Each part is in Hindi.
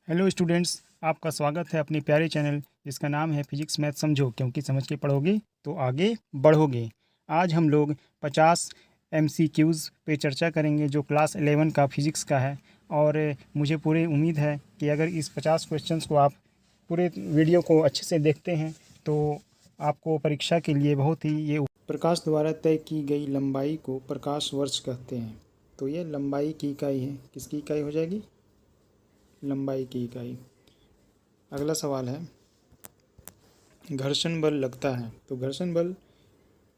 हेलो स्टूडेंट्स, आपका स्वागत है अपने प्यारे चैनल जिसका नाम है फिजिक्स मैथ समझो, क्योंकि समझ के पढ़ोगे तो आगे बढ़ोगे। आज हम लोग 50 MCQs पे चर्चा करेंगे जो क्लास 11 का फिज़िक्स का है। और मुझे पूरी उम्मीद है कि अगर इस 50 क्वेश्चंस को आप पूरे वीडियो को अच्छे से देखते हैं तो आपको परीक्षा के लिए बहुत ही ये प्रकाश द्वारा तय की गई लंबाई को प्रकाश वर्ष कहते हैं। तो ये लंबाई की इकाई है। किसकी इकाई हो जाएगी? लंबाई की इकाई। अगला सवाल है, घर्षण बल लगता है तो घर्षण बल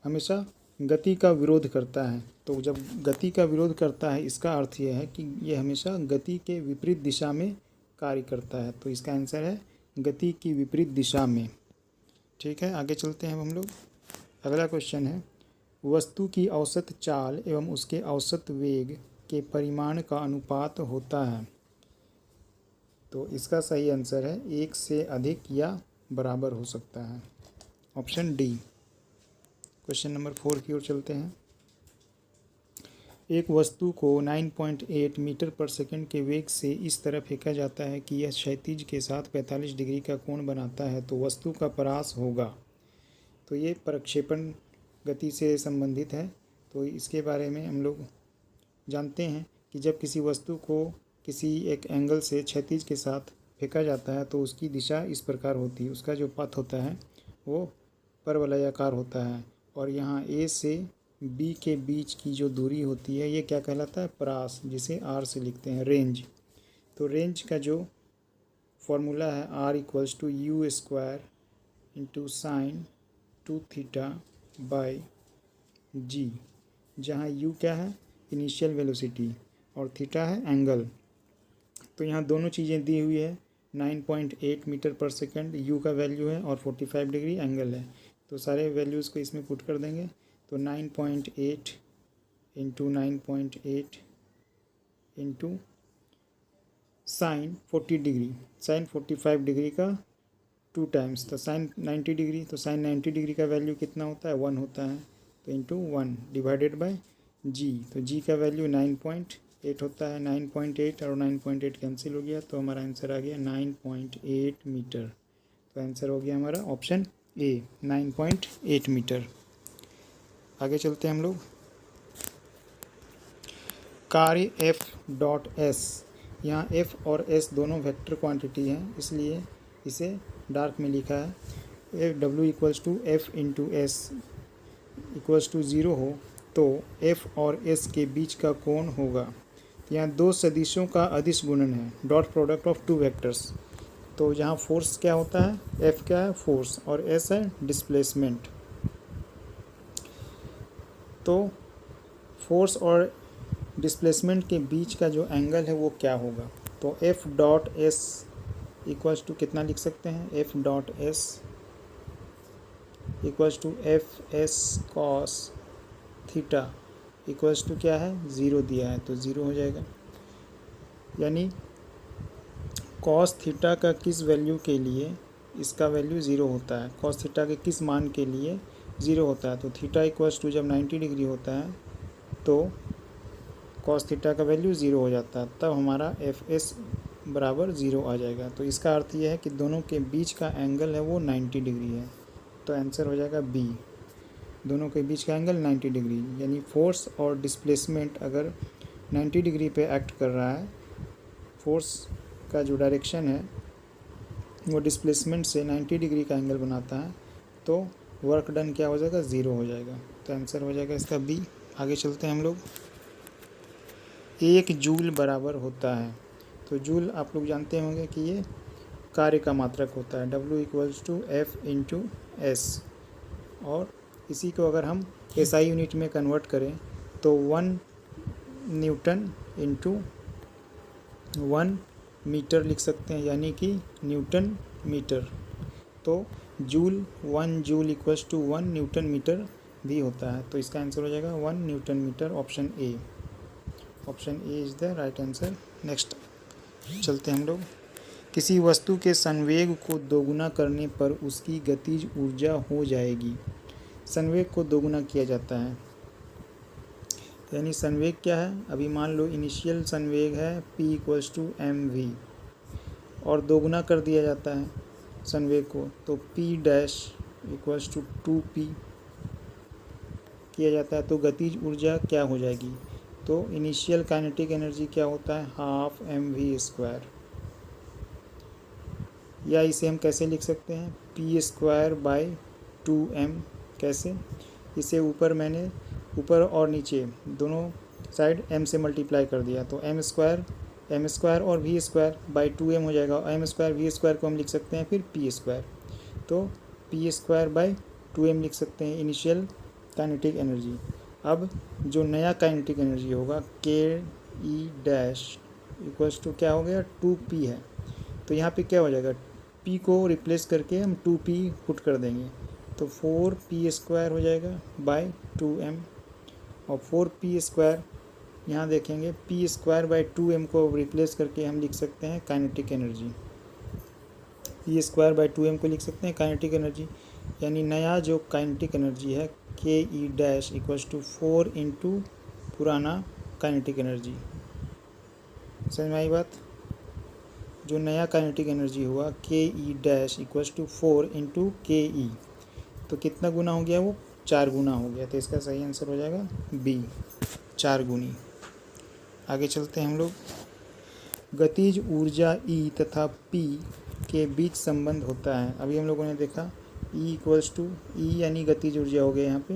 हमेशा गति का विरोध करता है। तो जब गति का विरोध करता है इसका अर्थ यह है कि ये हमेशा गति के विपरीत दिशा में कार्य करता है। तो इसका आंसर है गति की विपरीत दिशा में। ठीक है, आगे चलते हैं हम लोग। अगला क्वेश्चन है, वस्तु की औसत चाल एवं उसके औसत वेग के परिमाण का अनुपात होता है। तो इसका सही आंसर है 1 से अधिक या बराबर हो सकता है, ऑप्शन डी। क्वेश्चन नंबर 4 की ओर चलते हैं। एक वस्तु को 9.8 मीटर पर सेकंड के वेग से इस तरह फेंका जाता है कि यह क्षैतिज के साथ 45 डिग्री का कोण बनाता है, तो वस्तु का परास होगा। तो ये प्रक्षेपण गति से संबंधित है। तो इसके बारे में हम लोग जानते हैं कि जब किसी वस्तु को किसी एक एंगल से क्षैतिज के साथ फेंका जाता है तो उसकी दिशा इस प्रकार होती है। उसका जो पथ होता है वो परवलयाकार होता है, और यहाँ ए से बी के बीच की जो दूरी होती है ये क्या कहलाता है? परास, जिसे आर से लिखते हैं रेंज। तो रेंज का जो फॉर्मूला है R = u² × sin 2θ/g, जहाँ u क्या है? इनिशियल वेलोसिटी, और थीटा है एंगल। तो यहाँ दोनों चीज़ें दी हुई है, 9.8 मीटर पर सेकंड u का वैल्यू है और 45 डिग्री एंगल है। तो सारे वैल्यूज़ को इसमें पुट कर देंगे। तो 9.8 × 9.8 × साइन 40 डिग्री, साइन 45 डिग्री का 2 टाइम्स, तो साइन 90 डिग्री। तो साइन 90 डिग्री का वैल्यू कितना होता है? 1 होता है। तो इंटू 1 डिवाइडेड बाय जी। तो जी का वैल्यू 9.8 होता है। 9.8 और 9.8 कैंसिल हो गया, तो हमारा आंसर आ गया 9.8 मीटर। तो आंसर हो गया हमारा ऑप्शन ए, 9.8 मीटर। आगे चलते हैं हम लोग। कार्य F.S, यहाँ F और S दोनों वेक्टर क्वांटिटी हैं, इसलिए इसे डार्क में लिखा है। W = F × S = 0 हो तो F और S के बीच का कोण होगा। यहाँ दो सदिशों का अदिश गुणन है, dot product of two vectors. तो जहाँ फोर्स क्या होता है? F क्या है? फोर्स, और S है डिस्प्लेसमेंट। तो फोर्स और डिस्प्लेसमेंट के बीच का जो एंगल है वो क्या होगा? तो F.S = कितना लिख सकते हैं? F.S = Fs cos थीटा = क्या है? 0 दिया है, तो 0 हो जाएगा। यानी cos थीटा का किस वैल्यू के लिए इसका वैल्यू 0 होता है? cos थीटा के किस मान के लिए 0 होता है? तो थीटा = जब 90 डिग्री होता है तो cos थीटा का वैल्यू 0 हो जाता है, तब हमारा Fs = 0 आ जाएगा। तो इसका अर्थ यह है कि दोनों के बीच का एंगल है वो 90 डिग्री है। तो आंसर हो जाएगा बी, दोनों के बीच का एंगल 90 डिग्री। यानी फोर्स और डिस्प्लेसमेंट अगर 90 डिग्री पे एक्ट कर रहा है, फोर्स का जो डायरेक्शन है वो डिस्प्लेसमेंट से 90 डिग्री का एंगल बनाता है, तो वर्क डन क्या हो जाएगा? 0 हो जाएगा। तो आंसर हो जाएगा इसका बी। आगे चलते हैं हम लोग। 1 जूल बराबर होता है। तो जूल आप लोग जानते होंगे कि ये कार्य का मात्रक होता है। W = F × S, और इसी को अगर हम SI यूनिट में कन्वर्ट करें तो 1 न्यूटन × 1 मीटर लिख सकते हैं, यानी कि न्यूटन मीटर। तो जूल 1 जूल = 1 न्यूटन मीटर भी होता है। तो इसका आंसर हो जाएगा 1 newton metre, option A. Option A is the right answer. Next चलते हैं हम लोग। किसी वस्तु के संवेग को दोगुना करने पर उसकी गतिज ऊर्जा हो जाएगी। संवेग को दोगुना किया जाता है, यानी संवेग क्या है? अभी मान लो इनिशियल संवेग है P = mv, और दोगुना कर दिया जाता है संवेग को, तो p dash equals to 2p किया जाता है। तो गतिज ऊर्जा क्या हो जाएगी, तो इनिशियल काइनेटिक एनर्जी क्या होता है, हाफ mv², या इसे हम कैसे लिख सकते हैं, p²/2m। कैसे, इसे ऊपर और नीचे दोनों साइड m से मल्टीप्लाई कर दिया, तो m² और v²/2m हो जाएगा। m² v² को हम लिख सकते हैं फिर p², तो p²/2m लिख सकते हैं इनिशियल काइनेटिक एनर्जी। अब जो नया काइनेटिक एनर्जी होगा k e dash equals to क्या हो गया, 2p है। तो यहाँ पे क्या हो जाएगा, p को रिप्लेस करके हम 2p पुट कर देंगे, तो 4p² हो जाएगा बाय 2m। और 4p² यहाँ देखेंगे p²/2m को रिप्लेस करके हम लिख सकते हैं काइनेटिक एनर्जी, p²/2m को लिख सकते हैं काइनेटिक एनर्जी। यानी नया जो काइनेटिक एनर्जी है k e dash equals to 4 into पुराना काइनेटिक एनर्जी। समझ में आई बात, जो नया काइनेटिक एनर्जी हुआ k e dash equals to 4 into K E, तो कितना गुना हो गया, वो 4 गुना हो गया। तो इसका सही आंसर हो जाएगा बी, 4 गुनी। आगे चलते हैं हम लोग, गतिज ऊर्जा E तथा P के बीच संबंध होता है। अभी हम लोगों ने देखा E इक्वल्स टू E यानी गतिज ऊर्जा हो गया, यहाँ पे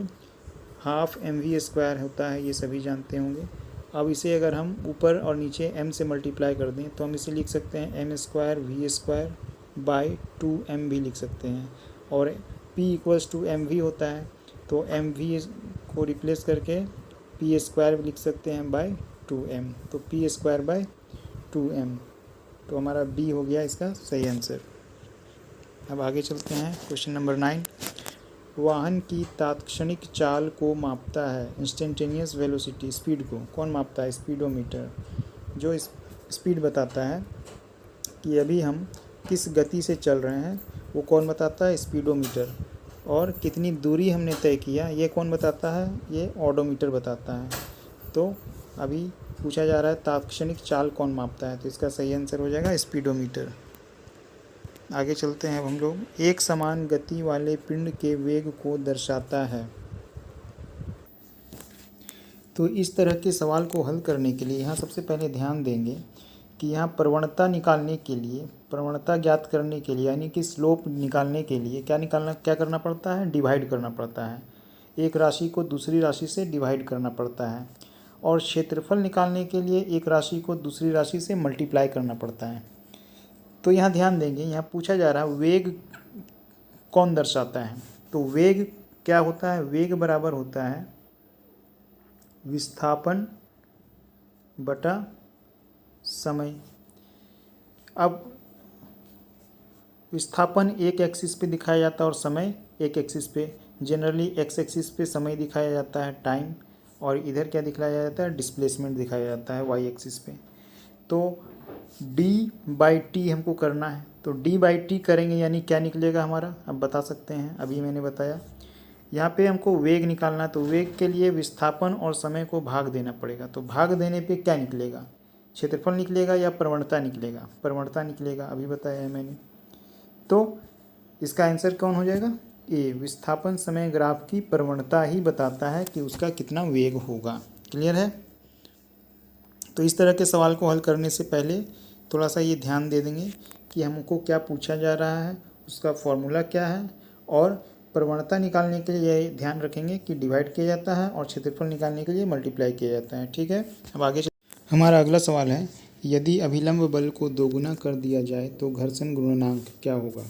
हाफ mv² होता है, ये सभी जानते होंगे। अब इसे अगर हम ऊपर और नीचे m से मल्टीप्लाई कर दें तो हम इसे लिख सकते हैं m²v²/2m भी लिख सकते हैं। और P इक्वल्स टू mv होता है, तो mv को रिप्लेस करके p² लिख सकते हैं बाय 2m, तो p²/2m। तो हमारा बी हो गया इसका सही आंसर। अब आगे चलते हैं, क्वेश्चन नंबर 9, वाहन की तात्क्षणिक चाल को मापता है, इंस्टेंटेनियस वेलोसिटी, स्पीड को कौन मापता है, स्पीडोमीटर। जो स्पीड बताता है कि अभी हम किस गति से चल रहे हैं वो कौन बताता है, स्पीडोमीटर। और कितनी दूरी हमने तय किया ये कौन बताता है, ये ऑडोमीटर बताता है। तो अभी पूछा जा रहा है तात्क्षणिक चाल कौन मापता है, तो इसका सही आंसर हो जाएगा स्पीडोमीटर। आगे चलते हैं अब हम लोग, एक समान गति वाले पिंड के वेग को दर्शाता है। तो इस तरह के सवाल को हल करने के लिए यहाँ सबसे पहले ध्यान देंगे कि यहाँ प्रवणता निकालने के लिए, प्रवणता ज्ञात करने के लिए यानी कि स्लोप निकालने के लिए क्या करना पड़ता है, डिवाइड करना पड़ता है। एक राशि को दूसरी राशि से डिवाइड करना पड़ता है। और क्षेत्रफल निकालने के लिए एक राशि को दूसरी राशि से मल्टीप्लाई करना पड़ता है। तो यहाँ ध्यान देंगे, यहाँ पूछा जा रहा है वेग कौन दर्शाता है। तो वेग क्या होता है, वेग बराबर होता है विस्थापन बटा समय। अब विस्थापन एक एक्सिस पे दिखाया जाता है और समय एक एक्सिस पे, जनरली एक्स एक्सिस पे समय दिखाया जाता है टाइम, और इधर क्या दिखाया जाता है, डिस्प्लेसमेंट दिखाया जाता है वाई एक्सिस पे। तो d/t हमको करना है, तो d/t करेंगे यानी क्या निकलेगा हमारा, अब बता सकते हैं, अभी मैंने बताया। यहाँ पे हमको वेग निकालना है, तो वेग के लिए विस्थापन और समय को भाग देना पड़ेगा। तो भाग देने पे क्या निकलेगा, क्षेत्रफल निकलेगा या प्रवणता निकलेगा, प्रवणता निकलेगा, अभी बताया है मैंने। तो इसका आंसर कौन हो जाएगा, ए, विस्थापन समय ग्राफ की प्रवणता ही बताता है कि उसका कितना वेग होगा। क्लियर है। तो इस तरह के सवाल को हल करने से पहले थोड़ा सा ये ध्यान दे देंगे कि हमको क्या पूछा जा रहा है, उसका फॉर्मूला क्या है, और प्रवणता निकालने के लिए ये ध्यान रखेंगे कि डिवाइड किया जाता है और क्षेत्रफल निकालने के लिए मल्टीप्लाई किया जाता है। ठीक है। अब आगे हमारा अगला सवाल है, यदि अभिलंब बल को दोगुना कर दिया जाए तो घर्षण गुणांक क्या होगा।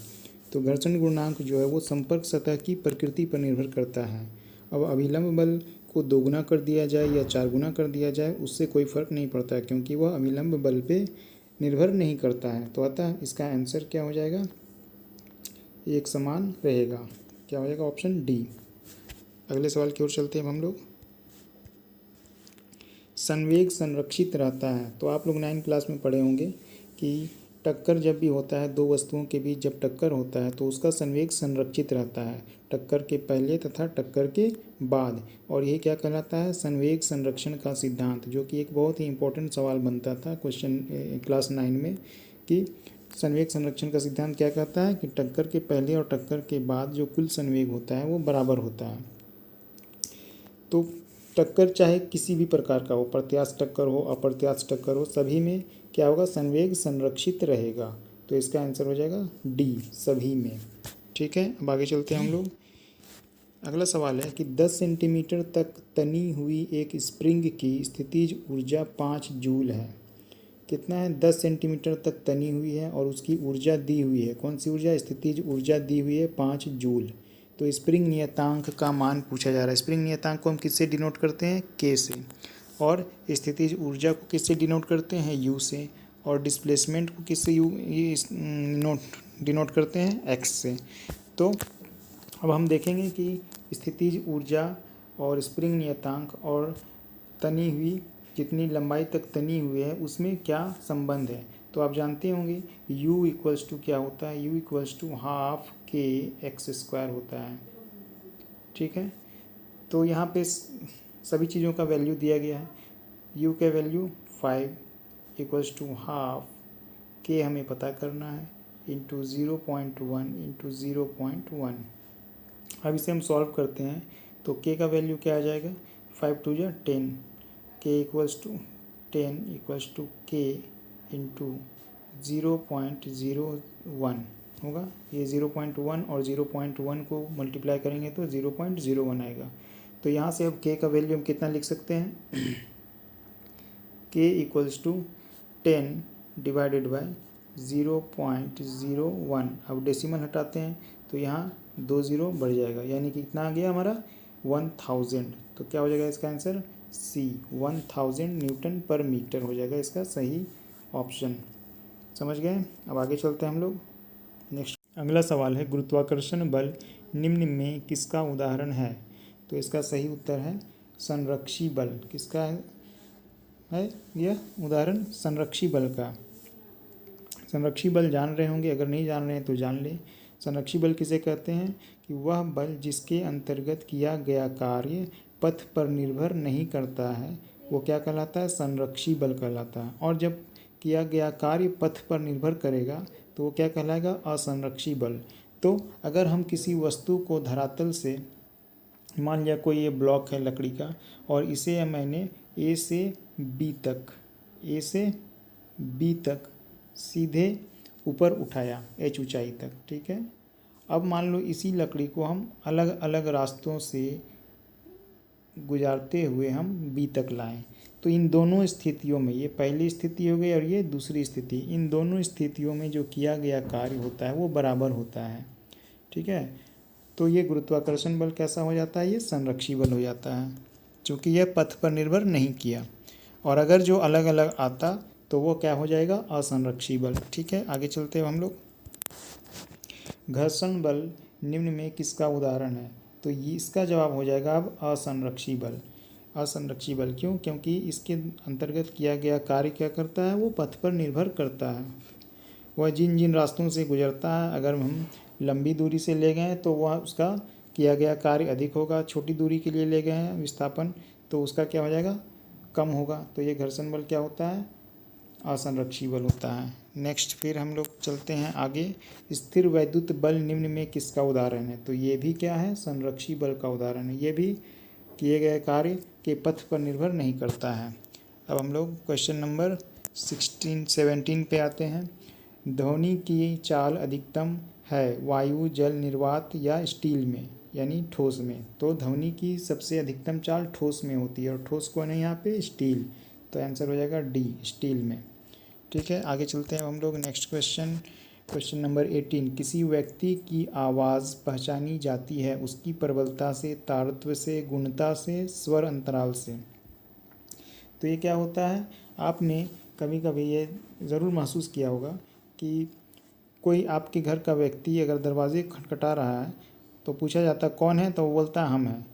तो घर्षण गुणांक जो है वो संपर्क सतह की प्रकृति पर निर्भर करता है। अब अभिलंब बल को दोगुना कर दिया जाए या 4 गुना कर दिया जाए उससे कोई फ़र्क नहीं पड़ता है, क्योंकि वह अभिलंब बल पे निर्भर नहीं करता है। तो अतः इसका आंसर क्या हो जाएगा, एक समान रहेगा। क्या हो जाएगा, ऑप्शन डी। अगले सवाल की ओर चलते हैं हम लोग। संवेग संरक्षित रहता है। तो आप लोग 9th क्लास में पढ़े होंगे कि टक्कर जब भी होता है, दो वस्तुओं के बीच जब टक्कर होता है तो उसका संवेग संरक्षित रहता है, टक्कर के पहले तथा टक्कर के बाद। और ये क्या कहलाता है, संवेग संरक्षण का सिद्धांत, जो कि एक बहुत ही इंपॉर्टेंट सवाल बनता था क्वेश्चन क्लास 9 में, कि संवेग संरक्षण का सिद्धांत क्या कहता है कि टक्कर के पहले और टक्कर के बाद जो कुल संवेग होता है वो बराबर होता है। तो टक्कर चाहे किसी भी प्रकार का हो, प्रत्यास्थ टक्कर हो, अप्रत्यास्थ टक्कर हो, सभी में क्या होगा, संवेग संरक्षित रहेगा। तो इसका आंसर हो जाएगा डी, सभी में। ठीक है, अब आगे चलते हैं हम लोग। अगला सवाल है कि 10 सेंटीमीटर तक तनी हुई एक स्प्रिंग की स्थितिज ऊर्जा 5 जूल है। कितना है, 10 सेंटीमीटर तक तनी हुई है और उसकी ऊर्जा दी हुई है, कौन सी ऊर्जा, स्थितिज ऊर्जा दी हुई है 5 जूल। तो स्प्रिंग नियतांक का मान पूछा जा रहा है। स्प्रिंग नियतांक को हम किससे डिनोट करते हैं, के से, और स्थितिज ऊर्जा को किससे डिनोट करते हैं, यू से, और डिस्प्लेसमेंट को किससे डिनोट करते हैं, एक्स से। तो अब हम देखेंगे कि स्थितिज ऊर्जा और स्प्रिंग नियतांक और तनी हुई, जितनी लंबाई तक तनी हुई है उसमें क्या संबंध है। तो आप जानते होंगे u इक्वल्स टू क्या होता है, u इक्वल्स टू हाफ के एक्स स्क्वायर होता है। ठीक है, तो यहाँ पे सभी चीज़ों का वैल्यू दिया गया है। u का वैल्यू 5 इक्वल्स टू हाफ के हमें पता करना है, इंटू 0.1 इंटू 0.1। अब इसे हम सॉल्व करते हैं तो k का वैल्यू क्या आ जाएगा, 5 to 10, k equals to 10 equals to K into 0.01 होगा। ये 0.1 और 0.1 को मल्टीप्लाई करेंगे तो 0.01 आएगा। तो यहाँ से अब k का वैल्यू हम कितना लिख सकते हैं, k equals to 10 divided by 0.01। अब डेसिमल हटाते हैं तो यहाँ 2 0 बढ़ जाएगा, यानी कि कितना आ गया हमारा 1000। तो क्या हो जाएगा इसका आंसर, सी, 1000 न्यूटन पर मीटर हो जाएगा इसका सही ऑप्शन। समझ गए। अब आगे चलते हैं हम लोग। नेक्स्ट अगला सवाल है, गुरुत्वाकर्षण बल निम्न में किसका उदाहरण है। तो इसका सही उत्तर है संरक्षी बल। किसका है यह उदाहरण, संरक्षी बल का। संरक्षी बल जान रहे होंगे, अगर नहीं जान रहे हैं तो जान ले। संरक्षी बल किसे कहते हैं कि वह बल जिसके अंतर्गत किया गया कार्य पथ पर निर्भर नहीं करता है, वो क्या कहलाता है, संरक्षी बल कहलाता है। और जब किया गया कार्य पथ पर निर्भर करेगा तो वो क्या कहलाएगा, असंरक्षी बल। तो अगर हम किसी वस्तु को धरातल से, मान लिया कोई ये ब्लॉक है लकड़ी का और इसे मैंने ए से बी तक सीधे ऊपर उठाया, एच ऊंचाई तक, ठीक है। अब मान लो इसी लकड़ी को हम अलग अलग रास्तों से गुजारते हुए हम बी तक लाएं, तो इन दोनों स्थितियों में, ये पहली स्थिति हो गई और ये दूसरी स्थिति, इन दोनों स्थितियों में जो किया गया कार्य होता है वो बराबर होता है। ठीक है, तो ये गुरुत्वाकर्षण बल कैसा हो जाता है, ये संरक्षी बल हो जाता है, क्योंकि यह पथ पर निर्भर नहीं किया। और अगर जो अलग अलग आता तो वो क्या हो जाएगा, असंरक्षी बल। ठीक है, आगे चलते हैं हम लोग। घर्षण बल निम्न में किसका उदाहरण है। तो ये इसका जवाब हो जाएगा अब असंरक्षी बल। असंरक्षी बल क्यों, क्योंकि इसके अंतर्गत किया गया कार्य क्या करता है, वो पथ पर निर्भर करता है। वह जिन जिन रास्तों से गुजरता है, अगर हम लंबी दूरी से ले गए तो वह उसका किया गया कार्य अधिक होगा, छोटी दूरी के लिए ले गए हैं विस्थापन तो उसका क्या हो जाएगा, कम होगा। तो ये घर्षण बल क्या होता है, असंरक्षी बल होता है। नेक्स्ट फिर हम लोग चलते हैं आगे। स्थिर वैद्युत बल निम्न में किसका उदाहरण है। तो ये भी क्या है, संरक्षी बल का उदाहरण है। ये भी किए गए कार्य के पथ पर निर्भर नहीं करता है। अब हम लोग क्वेश्चन नंबर 17 पे आते हैं। ध्वनि की चाल अधिकतम है वायु, जल, निर्वात या स्टील में, यानी ठोस में। तो ध्वनि की सबसे अधिकतम चाल ठोस में होती है और ठोस कौन है यहाँ पे, स्टील। तो आंसर हो जाएगा डी, स्टील में। ठीक है, आगे चलते हैं हम लोग। Next question number 18। किसी व्यक्ति की आवाज़ पहचानी जाती है उसकी प्रबलता से, तारत्व से, गुणता से, स्वर अंतराल से। तो ये क्या होता है, आपने कभी कभी ये ज़रूर महसूस किया होगा कि कोई आपके घर का व्यक्ति अगर दरवाजे खटखटा रहा है तो पूछा जाता है कौन है, तो वो बोलता है हम हैं।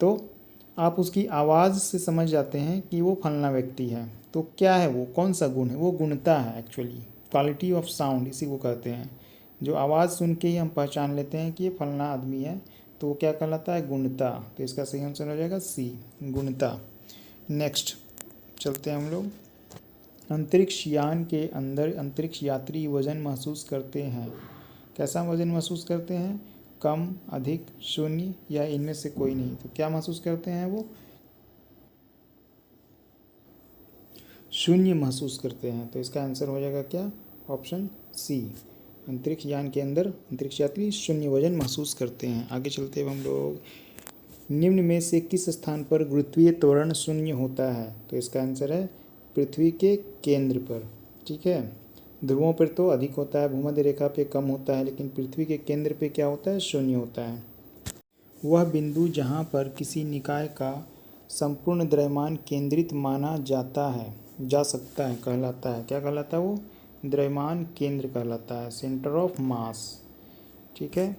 तो आप उसकी आवाज़ से समझ जाते हैं कि वो फलना व्यक्ति है। तो क्या है वो, कौन सा गुण है, वो गुणता है एक्चुअली, क्वालिटी ऑफ साउंड इसी को कहते हैं। जो आवाज़ सुन के ही हम पहचान लेते हैं कि ये फलना आदमी है, तो वो क्या कहलाता है, गुणता। तो इसका सही आंसर हो जाएगा सी, गुणता। नेक्स्ट चलते हैं हम लोग। अंतरिक्ष यान के अंदर अंतरिक्ष यात्री वजन महसूस करते हैं। कैसा वजन महसूस करते हैं? कम, अधिक, शून्य या इनमें से कोई नहीं। तो क्या महसूस करते हैं वो? शून्य महसूस करते हैं। तो इसका आंसर हो जाएगा क्या? Option C. अंतरिक्ष यान के अंदर अंतरिक्ष यात्री शून्य वजन महसूस करते हैं। आगे चलते हैं हम लोग। निम्न में से किस स्थान पर गुरुत्वीय त्वरण शून्य होता है? तो इसका आंसर है पृथ्वी के केंद्र पर। ठीक है, ध्रुवों पर तो अधिक होता है, भूमध्य रेखा पे कम होता है, लेकिन पृथ्वी के केंद्र पे क्या होता है? शून्य होता है। वह बिंदु जहाँ पर किसी निकाय का संपूर्ण द्रव्यमान केंद्रित माना जाता है, जा सकता है, कहलाता है, क्या कहलाता है वो? द्रव्यमान केंद्र कहलाता है, सेंटर ऑफ मास। ठीक है,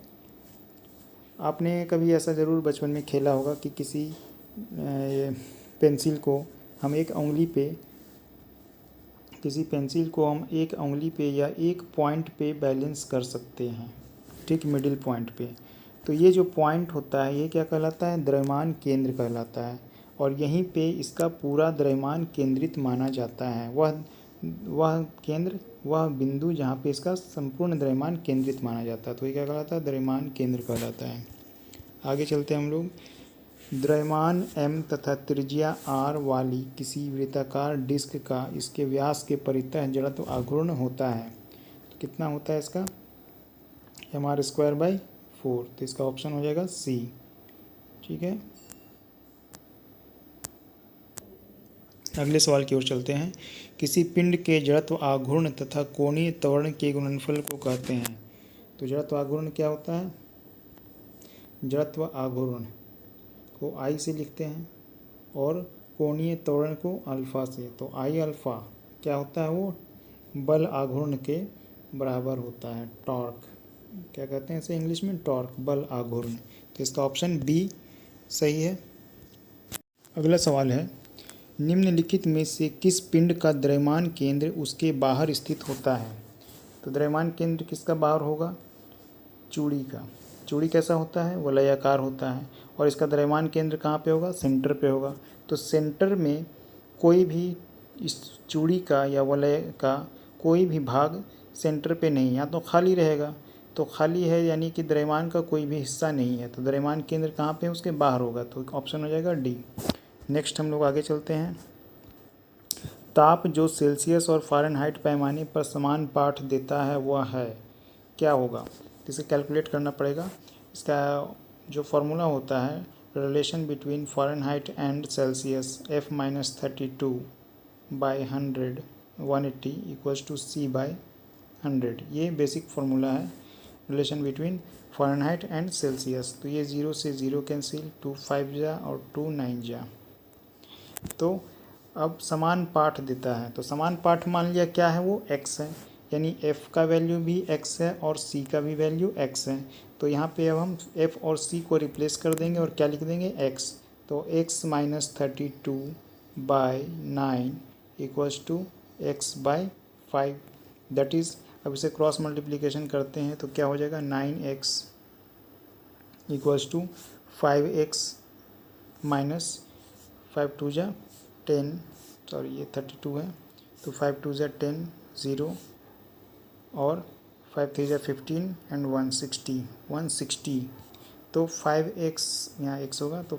आपने कभी ऐसा ज़रूर बचपन में खेला होगा कि किसी पेंसिल को हम एक उंगली पे या एक पॉइंट पे बैलेंस कर सकते हैं, ठीक, मिडिल पॉइंट पे। तो ये जो पॉइंट होता है ये क्या कहलाता है? द्रव्यमान केंद्र कहलाता है, और यहीं पे इसका पूरा द्रव्यमान केंद्रित माना जाता है। वह केंद्र, वह बिंदु जहाँ पे इसका संपूर्ण द्रव्यमान केंद्रित माना जाता है, तो ये क्या कहलाता है? द्रव्यमान केंद्र कहलाता है। आगे चलते हैं हम लोग। द्रव्यमान m तथा त्रिज्या r वाली किसी वृत्ताकार डिस्क का इसके व्यास के परितः जड़त्व आघूर्ण होता है, तो कितना होता है इसका? mr²/4। तो इसका ऑप्शन हो जाएगा सी। ठीक है, अगले सवाल की ओर चलते हैं। किसी पिंड के जड़त्व आघूर्ण तथा कोणीय त्वरण के गुणनफल को कहते हैं। तो जड़त्व आघूर्ण क्या होता है? जड़त्व आघूर्ण को आई से लिखते हैं और कोणीय त्वरण को अल्फा से। तो आई अल्फा क्या होता है? वो बल आघूर्ण के बराबर होता है, टॉर्क। क्या कहते हैं इसे इंग्लिश में? टॉर्क, बल आघूर्ण। तो इसका ऑप्शन बी सही है। अगला सवाल है, निम्नलिखित में से किस पिंड का द्रव्यमान केंद्र उसके बाहर स्थित होता है? तो द्रव्यमान केंद्र किसका बाहर होगा? चूड़ी का। चूड़ी कैसा होता है? वलयाकार होता है, और इसका द्रव्यमान केंद्र कहाँ पे होगा? सेंटर पे होगा। तो सेंटर में कोई भी इस चूड़ी का या वलय का कोई भी भाग सेंटर पे नहीं, या तो खाली रहेगा। तो खाली है यानी कि द्रव्यमान का कोई भी हिस्सा नहीं है, तो द्रव्यमान केंद्र कहाँ पे? उसके बाहर होगा। तो ऑप्शन हो जाएगा डी। नेक्स्ट हम लोग आगे चलते हैं। ताप जो सेल्सियस और फ़ारेनहाइट पैमाने पर समान पाठ देता है वह है, क्या होगा? इसे कैलकुलेट करना पड़ेगा। इसका जो फार्मूला होता है, relation between Fahrenheit and Celsius, F-32/100 180 equals to C/100। ये बेसिक फार्मूला है, relation between Fahrenheit and Celsius. तो ये 0 से 0 कैंसिल, 2 5 जा और 2 9 जा। तो अब समान पाठ देता है, तो समान पाठ मान लिया क्या है? वो x है, यानी f का वैल्यू भी x है और c का भी वैल्यू x है। तो यहाँ पे अब हम f और c को रिप्लेस कर देंगे और क्या लिख देंगे? x। तो x - 32/9 equals to x/5। That is, अब इसे क्रॉस मल्टीप्लिकेशन करते हैं तो क्या हो जाएगा? 9x equals to 5x minus 5 2 जा 10, सॉरी ये 32 है, तो 5 2 जा 10 0 और 5 3 जा 15 एंड 160। तो 5x यहाँ x होगा, तो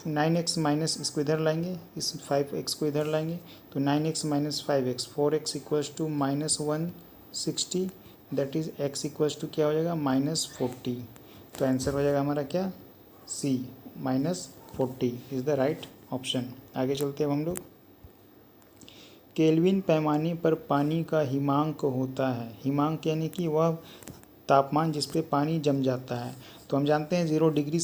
9x माइनस इसको इधर लाएंगे, इस 5x को इधर लाएंगे, तो 9x minus 5x 4x equals to -160। That is x equals to क्या हो जाएगा? -40। तो आंसर हो जाएगा हमारा क्या? C -40 is the right option. आगे चलते हैं हम लोग। केल्विन पैमाने पर पानी का हिमांक होता है। हिमांक यानी कि वह तापमान जिस पे पानी जम जाता है। तो हम जानते हैं 0 डिग्री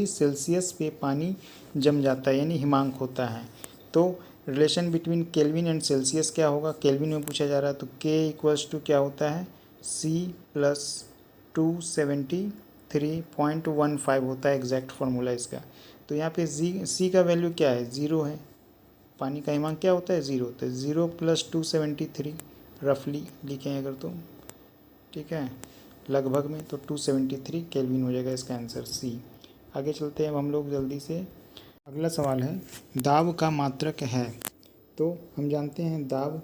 सेल्सियस पे पानी जम जाता है, यानी हिमांक होता है। तो relation between kelvin and Celsius क्या होगा? केल्विन में पूछा जा रहा है, तो K इक्वल्स टू क्या होता है? C + 273.15 होता है एग्जैक्ट फार्मूला इसका। तो यहाँ पे C का वैल्यू क्या है? 0 है। पानी का हिमांक क्या होता है? 0। तो 0 + 273 रफली लिखें अगर तो, ठीक है, लगभग में, तो 273 केल्विन हो जाएगा इसका आंसर C। आगे चलते हैं अब हम लोग जल्दी से। अगला सवाल है, दाब का मात्रक है। तो हम जानते हैं दाब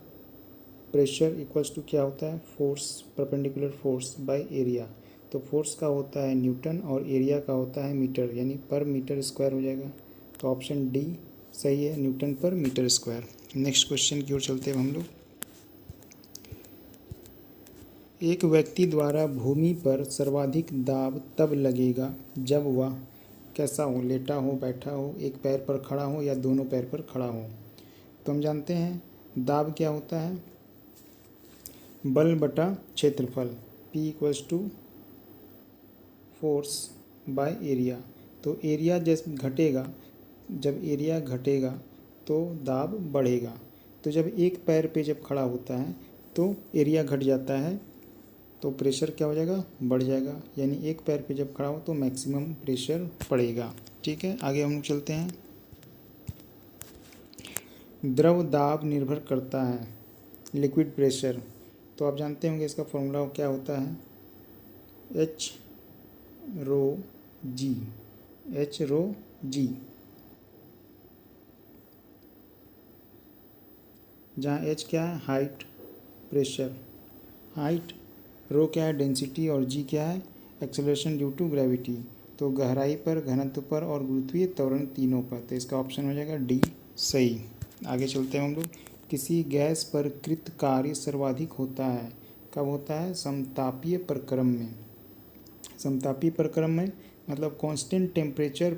प्रेशर इक्वल्स टू क्या होता है, force perpendicular force by area. तो फोर्स का होता है न्यूटन और एरिया का होता है मीटर, यानी पर मीटर स्क्वायर हो जाएगा। तो ऑप्शन डी सही है, न्यूटन पर मीटर स्क्वायर। नेक्स्ट क्वेश्चन की ओर चलते हैं हम लोग। एक व्यक्ति द्वारा भूमि पर सर्वाधिक दाब तब लगेगा जब वह कैसा हो, लेटा हो, बैठा हो, एक पैर पर खड़ा हो या दोनों पैर पर खड़ा हो। तो हम जानते हैं दाब क्या होता है, बल बटा क्षेत्रफल, P equals to force by area. तो एरिया जब एरिया घटेगा तो दाब बढ़ेगा। तो जब एक पैर पे जब खड़ा होता है तो एरिया घट जाता है तो प्रेशर क्या हो जाएगा, बढ़ जाएगा। यानी एक पैर पे जब खड़ा हो तो मैक्सिमम प्रेशर पड़ेगा। ठीक है, आगे हम लोग चलते हैं। द्रव दाब निर्भर करता है लिक्विड प्रेशर। तो आप जानते होंगे इसका फॉर्मूला क्या होता है, एच रो जी, जहाँ एच क्या है, हाइट, प्रेशर, हाइट, रो क्या है, डेंसिटी, और जी क्या है, एक्सेलरेशन ड्यू टू ग्रेविटी। तो गहराई पर, घनत्व पर और गुरुत्वीय त्वरण तीनों पर। तो इसका ऑप्शन हो जाएगा डी सही। आगे चलते हैं हम लोग। किसी गैस पर कृत कार्य सर्वाधिक होता है, कब होता है, समतापीय प्रक्रम में। समतापीय प्रक्रम में मतलब कांस्टेंट टेम्परेचर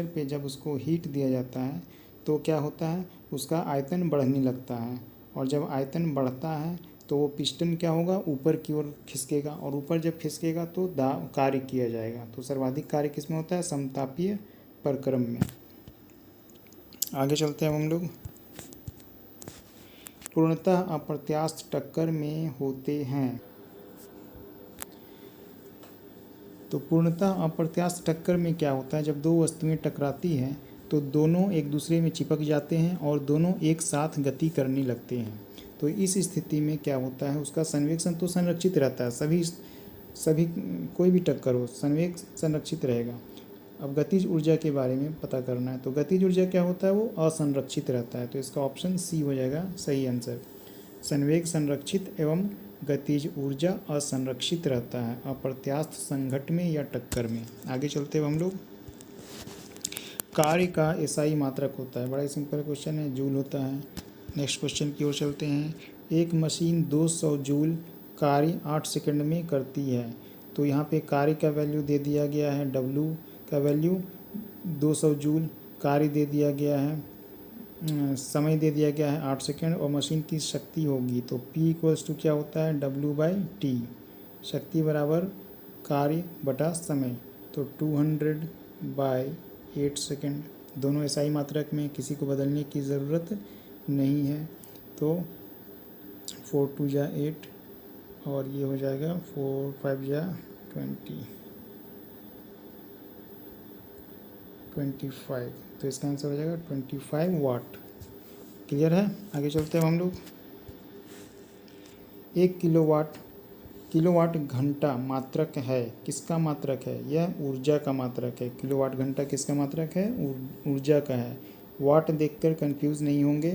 पे जब उसको हीट दिया जाता है तो क्या होता है, उसका आयतन बढ़ने लगता है। और जब आयतन बढ़ता है तो वो पिस्टन क्या होगा, ऊपर की ओर खिसकेगा, और ऊपर जब खिसकेगा तो कार्य किया जाएगा। तो सर्वाधिक कार्य किसमें होता है, समतापीय प्रक्रम में। आगे चलते हैं हम लोग। पूर्णतः अप्रत्यास्थ टक्कर में होते हैं। तो पूर्णतः अप्रत्यास्थ टक्कर में क्या होता है, जब दो वस्तुएं टकराती हैं तो दोनों एक दूसरे में चिपक जाते हैं और दोनों एक साथ गति करने लगते हैं। तो इस स्थिति में क्या होता है, उसका संवेग तो संरक्षित रहता है। सभी कोई भी टक्कर हो, संवेग संरक्षित रहेगा। अब गतिज ऊर्जा के बारे में पता करना है। तो गतिज ऊर्जा क्या होता है, वो असंरक्षित रहता है। तो इसका ऑप्शन सी हो जाएगा सही आंसर। संवेग संरक्षित एवं गतिज ऊर्जा असंरक्षित रहता है अप्रत्यास्थ संघट में या टक्कर में। आगे चलते हुए हम लोग। कार्य का एसआई मात्रक होता है, बड़ा ही सिंपल क्वेश्चन है, जूल होता है। नेक्स्ट क्वेश्चन की ओर चलते हैं। एक मशीन 200 जूल कार्य 8 सेकंड में करती है। तो यहाँ पे कार्य का वैल्यू दे दिया गया है, W का वैल्यू 200 जूल, कार्य दे दिया गया है, समय दे दिया गया है 8 सेकंड, और मशीन की शक्ति होगी। तो P इक्वल्स टू क्या होता है, W/T, शक्ति बराबर कार्य बटा समय। तो 200/8 सेकंड, दोनों एसआई मात्रक में, किसी को बदलने की ज़रूरत नहीं है। तो 4 2 जा 8 और ये हो जाएगा 4 5 जा 25। तो इसका आंसर हो जाएगा 25 वाट। क्लियर है, आगे चलते हैं हम लोग। 1 किलोवाट घंटा मात्रक है, किसका मात्रक है, यह ऊर्जा का मात्रक है। किलोवाट घंटा किसका मात्रक है, ऊर्जा का है। वाट देखकर कंफ्यूज नहीं होंगे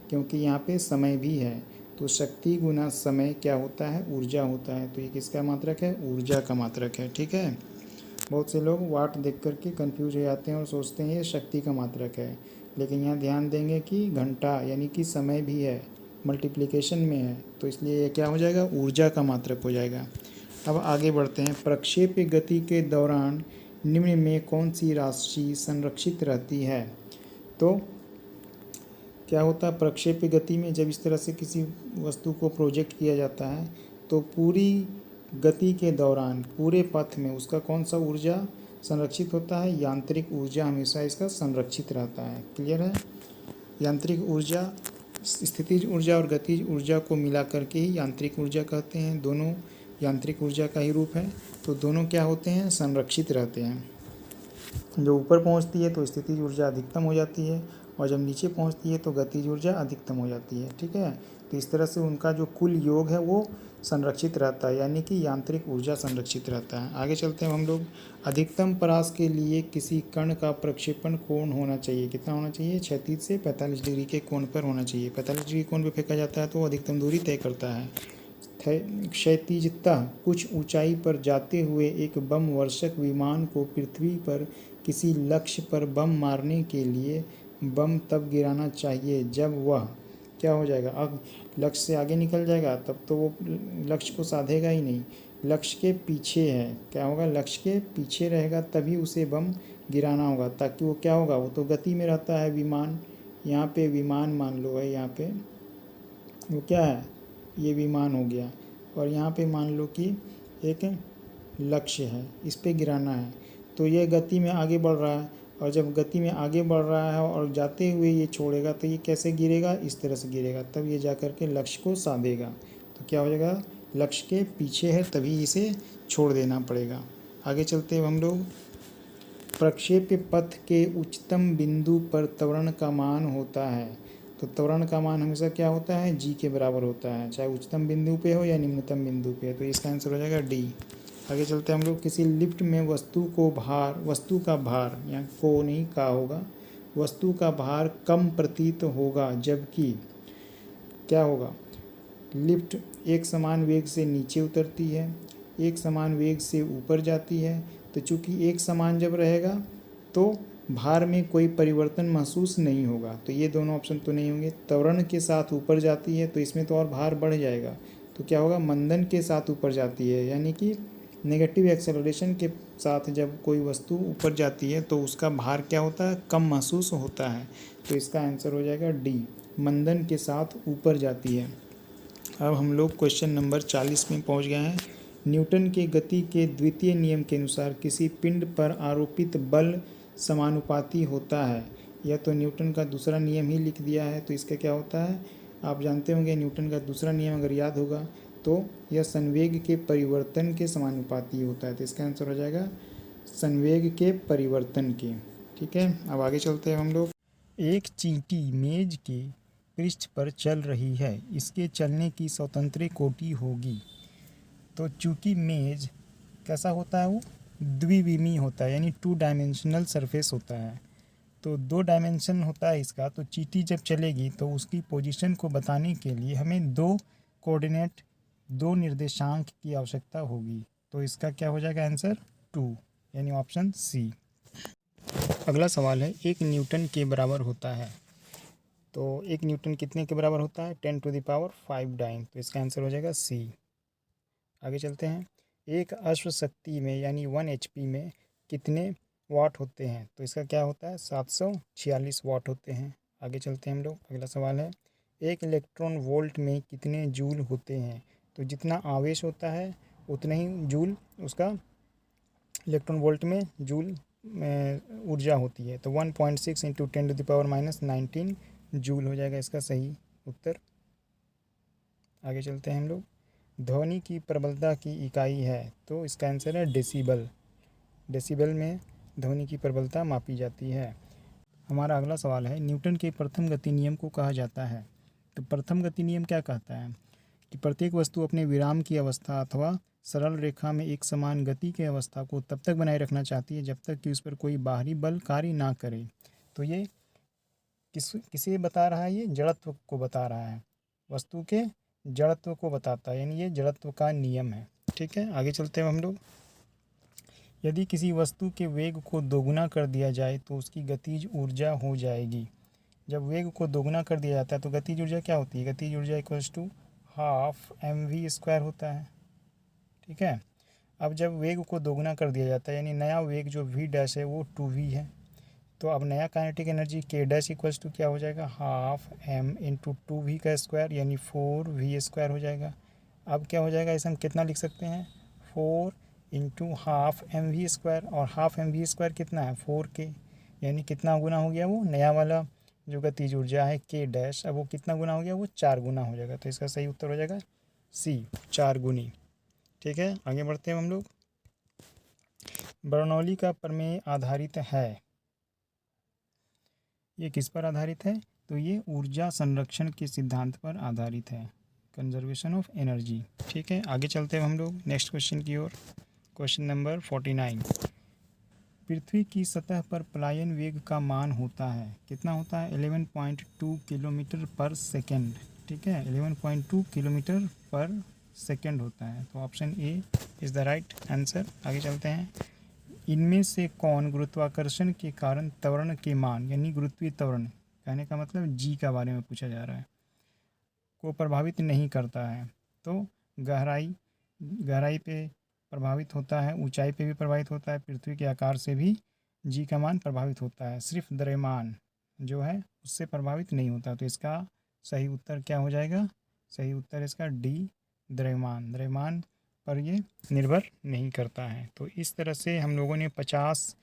क्योंकि यहाँ पे समय भी है। तो शक्ति गुना समय क्या होता है, ऊर्जा होता है। तो ये किसका मात्रक है, ऊर्जा का मात्रक है। ठीक है, बहुत से लोग वाट देख कर के कन्फ्यूज हो जाते हैं और सोचते हैं ये शक्ति का मात्रक है, लेकिन यहाँ ध्यान देंगे कि घंटा यानी कि समय भी है, मल्टीप्लिकेशन में है, तो इसलिए ये क्या हो जाएगा, ऊर्जा का मात्रक हो जाएगा। अब आगे बढ़ते हैं। प्रक्षेप्य गति के दौरान निम्न में कौन सी राशि संरक्षित रहती है। तो क्या होता है, प्रक्षेप्य गति में जब इस तरह से किसी वस्तु को प्रोजेक्ट किया जाता है तो पूरी गति के दौरान पूरे पथ में उसका कौन सा ऊर्जा संरक्षित होता है, यांत्रिक ऊर्जा हमेशा इसका संरक्षित रहता है। क्लियर है, यांत्रिक ऊर्जा, स्थितिज ऊर्जा और गतिज ऊर्जा को मिला करके ही यांत्रिक ऊर्जा कहते हैं। दोनों यांत्रिक ऊर्जा का ही रूप है। तो दोनों क्या होते हैं, संरक्षित रहते हैं। जो ऊपर पहुंचती है तो स्थितिज ऊर्जा अधिकतम हो जाती है और जब नीचे पहुंचती है तो गतिज ऊर्जा अधिकतम हो जाती है। ठीक है, तो इस तरह से उनका जो कुल योग है वो संरक्षित रहता है, यानी कि यांत्रिक ऊर्जा संरक्षित रहता है। आगे चलते हैं हम लोग। अधिकतम परास के लिए किसी कण का प्रक्षेपण कोण होना चाहिए, कितना होना चाहिए? क्षैतिज से 45 डिग्री के कोण पर होना चाहिए। 45 डिग्री कोण पर फेंका जाता है तो अधिकतम दूरी तय करता है। क्षैतिजता, कुछ ऊंचाई पर जाते हुए एक बम वर्षक विमान को पृथ्वी पर किसी लक्ष्य पर बम मारने के लिए बम तब गिराना चाहिए जब वह क्या हो जाएगा, अब लक्ष्य से आगे निकल जाएगा, तब तो वो लक्ष्य को साधेगा ही नहीं। लक्ष्य के पीछे है, क्या होगा, लक्ष्य के पीछे रहेगा तभी उसे बम गिराना होगा, ताकि वो क्या होगा, वो तो गति में रहता है विमान। यहाँ पे विमान मान लो है, यहाँ पे वो क्या है, ये विमान हो गया, और यहाँ पे मान लो कि एक लक्ष्य है, इस पे गिराना है, तो ये गति में आगे बढ़ रहा है, और जब गति में आगे बढ़ रहा है और जाते हुए ये छोड़ेगा तो ये कैसे गिरेगा, इस तरह से गिरेगा, तब ये जा कर के लक्ष्य को साधेगा। तो क्या हो जाएगा, लक्ष्य के पीछे है तभी इसे छोड़ देना पड़ेगा। आगे चलते हैं हम लोग। प्रक्षेप्य पथ के उच्चतम बिंदु पर त्वरण का मान होता है। तो त्वरण का मान हमेशा क्या होता है, जी के बराबर होता है, चाहे उच्चतम बिंदु पे हो या निम्नतम बिंदु पे। तो इसका आंसर हो जाएगा डी। आगे चलते हैं हम लोग। किसी लिफ्ट में वस्तु का भार, यहाँ को नहीं का होगा, वस्तु का भार कम प्रतीत होगा, जबकि क्या होगा, लिफ्ट एक समान वेग से नीचे उतरती है, एक समान वेग से ऊपर जाती है। तो चूंकि एक समान जब रहेगा तो भार में कोई परिवर्तन महसूस नहीं होगा, तो ये दोनों ऑप्शन तो नहीं होंगे। त्वरण के साथ ऊपर जाती है तो इसमें तो और भार बढ़ जाएगा, तो क्या होगा, मंदन के साथ ऊपर जाती है, यानी कि नेगेटिव एक्सेलरेशन के साथ जब कोई वस्तु ऊपर जाती है तो उसका भार क्या होता है, कम महसूस होता है। तो इसका आंसर हो जाएगा डी, मंदन के साथ ऊपर जाती है। अब हम लोग क्वेश्चन नंबर 40 में पहुंच गए हैं। न्यूटन के गति के द्वितीय नियम के अनुसार किसी पिंड पर आरोपित बल समानुपाती होता है। यह तो न्यूटन का दूसरा नियम ही लिख दिया है, तो इसका क्या होता है, आप जानते होंगे न्यूटन का दूसरा नियम अगर याद होगा तो यह संवेग के परिवर्तन के समानुपाती होता है। तो इसका आंसर हो जाएगा संवेग के परिवर्तन के। ठीक है, अब आगे चलते हैं हम लोग। एक चींटी मेज के पृष्ठ पर चल रही है, इसके चलने की स्वतंत्र कोटि होगी। तो चूंकि मेज कैसा होता है, वो द्विविमीय होता है, यानी 2 डायमेंशनल सरफेस होता है, तो 2 डायमेंशन होता है इसका। तो चींटी जब चलेगी तो उसकी पोजीशन को बताने के लिए हमें 2 कोऑर्डिनेट, 2 निर्देशांक की आवश्यकता होगी। तो इसका क्या हो जाएगा आंसर, 2, यानी ऑप्शन सी। अगला सवाल है, 1 न्यूटन के बराबर होता है। तो 1 न्यूटन कितने के बराबर होता है, 10⁵ डाइन। तो इसका आंसर हो जाएगा सी। आगे चलते हैं। एक अश्व शक्ति में यानी 1 HP में कितने वाट होते हैं। तो इसका क्या होता है, 746 वाट होते हैं। आगे चलते हैं हम लोग। अगला सवाल है, एक इलेक्ट्रॉन वोल्ट में कितने जूल होते हैं। तो जितना आवेश होता है उतना ही जूल उसका इलेक्ट्रॉन वोल्ट में जूल ऊर्जा होती है। तो 1.6 × 10⁻⁻19 जूल हो जाएगा इसका सही उत्तर। आगे चलते हैं हम लोग। ध्वनि की प्रबलता की इकाई है, तो इसका आंसर है डेसिबल। डेसिबल में ध्वनि की प्रबलता मापी जाती है। हमारा अगला सवाल है, न्यूटन के प्रथम गति नियम को कहा जाता है। तो प्रथम गति नियम क्या कहता है कि प्रत्येक वस्तु अपने विराम की अवस्था अथवा सरल रेखा में एक समान गति की अवस्था को तब तक बनाए रखना चाहती है जब तक कि उस पर कोई बाहरी बल कार्य ना करे। तो ये किसे बता रहा है, ये जड़त्व को बता रहा है, वस्तु के जड़त्व को बताता है, यानी ये जड़त्व का नियम है। ठीक है, आगे चलते हैं हम लोग। यदि किसी वस्तु के वेग को दोगुना कर दिया जाए तो उसकी गतिज ऊर्जा हो जाएगी। जब वेग को दोगुना कर दिया जाता है तो गतिज ऊर्जा क्या होती है, गतिज ऊर्जा = ½ mv² होता है। ठीक है, अब जब वेग को दोगुना कर दिया जाता है यानी नया वेग जो v' है वो 2v है, तो अब नया काइनेटिक एनर्जी k' क्या हो जाएगा, ½ m × 2v का स्क्वायर यानी 4v² हो जाएगा। अब क्या हो जाएगा, इसे हम कितना लिख सकते हैं, 4 × ½ mv², और ½ mv² कितना है, 4k, यानी कितना गुना हो गया, वो नया वाला जो गतिज ऊर्जा है k', अब वो कितना गुना हो गया, वो 4 गुना हो जाएगा। तो इसका सही उत्तर हो जाएगा सी, 4 गुनी। ठीक है, आगे बढ़ते हैं हम लोग। बर्नौली का प्रमेय आधारित है। ये किस पर आधारित है? तो ये ऊर्जा संरक्षण के सिद्धांत पर आधारित है, कंजर्वेशन ऑफ एनर्जी। ठीक है, आगे चलते हैं हम लोग नेक्स्ट क्वेश्चन की ओर। Question number 49। पृथ्वी की सतह पर पलायन वेग का मान होता है, कितना होता है? 11.2 किलोमीटर पर सेकेंड। ठीक है, 11.2 किलोमीटर पर सेकेंड होता है। तो option A is the right answer. आगे चलते हैं। इनमें से कौन गुरुत्वाकर्षण के कारण त्वरण के मान, यानी गुरुत्वीय त्वरण, कहने का मतलब जी का बारे में पूछा जा रहा है, को प्रभावित नहीं करता है? तो गहराई पे प्रभावित होता है, ऊंचाई पे भी प्रभावित होता है, पृथ्वी के आकार से भी जी का मान प्रभावित होता है, सिर्फ द्रव्यमान जो है उससे प्रभावित नहीं होता। तो इसका सही उत्तर क्या हो जाएगा? सही उत्तर इसका डी, द्रव्यमान पर ये निर्भर नहीं करता है। तो इस तरह से हम लोगों ने 50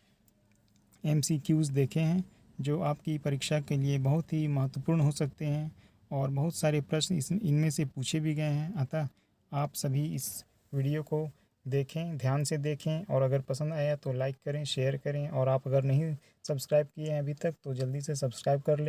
MCQs देखे हैं जो आपकी परीक्षा के लिए बहुत ही महत्वपूर्ण हो सकते हैं और बहुत सारे प्रश्न इनमें से पूछे भी गए हैं। अतः आप सभी इस वीडियो को देखें, ध्यान से देखें, और अगर पसंद आया तो लाइक करें, शेयर करें, और आप अगर नहीं सब्सक्राइब किए हैं अभी तक तो जल्दी से सब्सक्राइब कर लें।